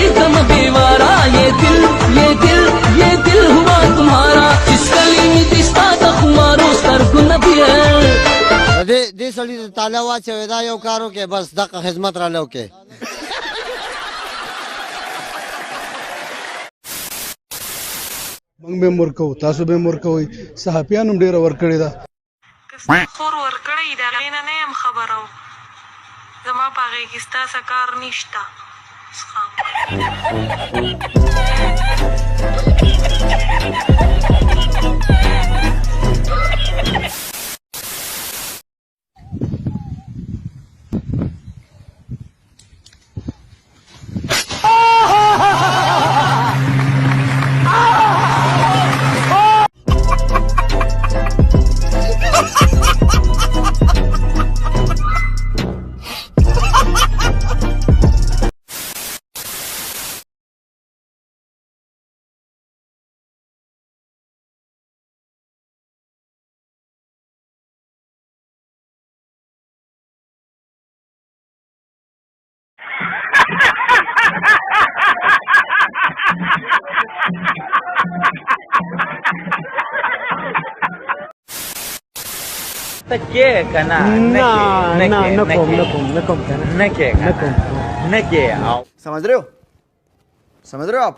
एकदम बेवारा ये दिल हुआ तुम्हारा जिस गली में दिसता था खुमारो सर गुन भी है دې سړي ته تاله واچوې دا یو کار وکړې بس دغه خدمت راله وکړې موږ به هم ورکوو تاسو به هم ورکوئ صحافیانو هم ډېره ورکړې ده خور ورکړی د هغې نه یم خبره زما په هغې کې ستا څه کار نشته نکے کنا نکے समझ रहे हो आप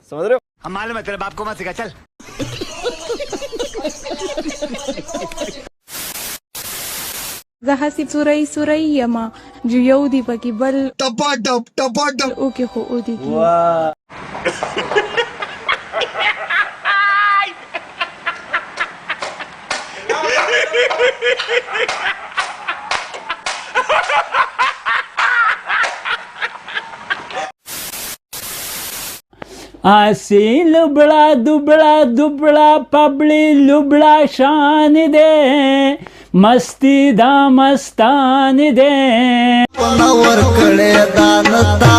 समझ रहे हो हम मालूम है तेरे बाप को मत सिखा चल زه هسې سوری یمه جو یو دی پکې بل ټپاټپ اوکې خو او دی आसी लुबड़ा दुबड़ा पबड़ी लुबड़ा शान दे मस्ती दा मस्तान दे नवर कड़े दानता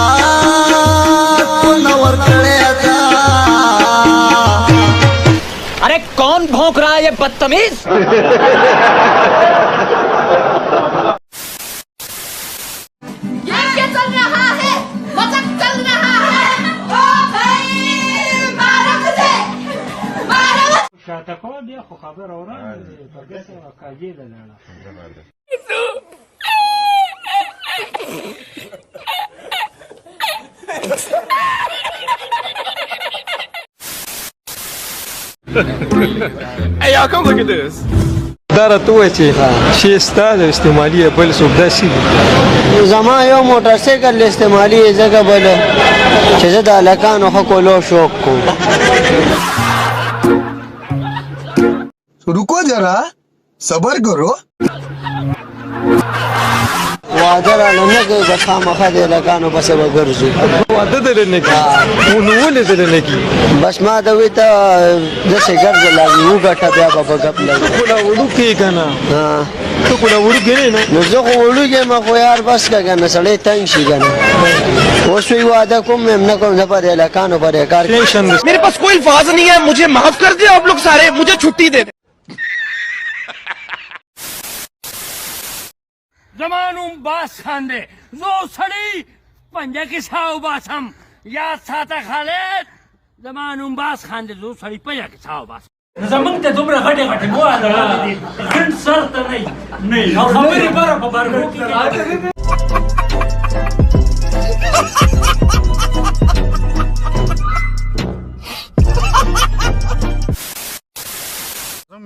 नवर कड़े दा अरे कौन भौंक रहा है ये बदतमीज بیا خو خبر اورم پرګه کاږي لاله Hey y'all, come look at this. دا راته ووایه چې شیستا د استعمالي بل څوک داسې دي زما یو موټر سایکل استعمالي ځکه بل چې زه د هلکانو ښه کولو شوق کوم रुको जरा सबर करो واده راله نه کوي بس خامخا د هلکانو پسې به ګرځو واده دلې نه کېږي نو ولې دلې نه کېږي بس ما ته وایي ته داسې ګرځه لګي وګټه بیا به په ګپ لګي خو لا وړوکی که نه ته خو لا وړوکی نه نه نو زه خو وړوکی یم خو یار بس که که نه سړی تنګ شي که نه اوس وایي واده کوم یم نه کوم زه په د هلکانو په دې کار मेरे पास कोई अल्फाज नहीं है मुझे माफ कर दे आप लोग सारे मुझे छुट्टी दे زمانوم باس خانده زو سړی پنجه کې ساو باسم یاد ساته خالد زمانوم باس خانده زو سړی پنجه کې ساو باسم زمونږ ته دومره غټې مواده دي ګڼ سر ته نه او خبرې بره په برګو کې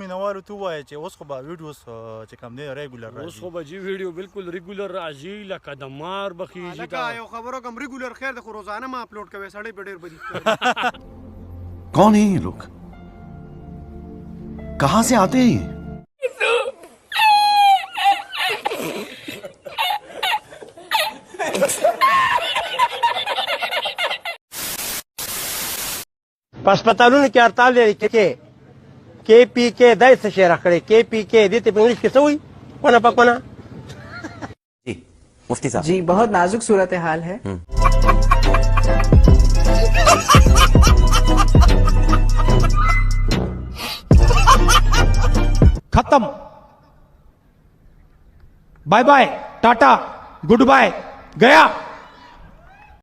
مینوالو ته ووایه چې اوس خو به ویډیوز چې کوم دی ریګولر راځي اوس خو به جي ویډیو بالکل ریګولر راځي لکه د مار بخیږي لکه یو خبرو کوم ریګولر خیر د خو روزانه ما اپلوډ کوي سړی په ډېر بدی कौन है ये लोग कहां से आते हैं ये پسپتالونو کې هړتال لري के पी के दय से शेर रखड़े के पी के देते इंग्लिश के सोई कोना पकोना जी मुफ्ती साहब जी बहुत नाजुक सूरत हाल है खत्म bye bye tata goodbye गया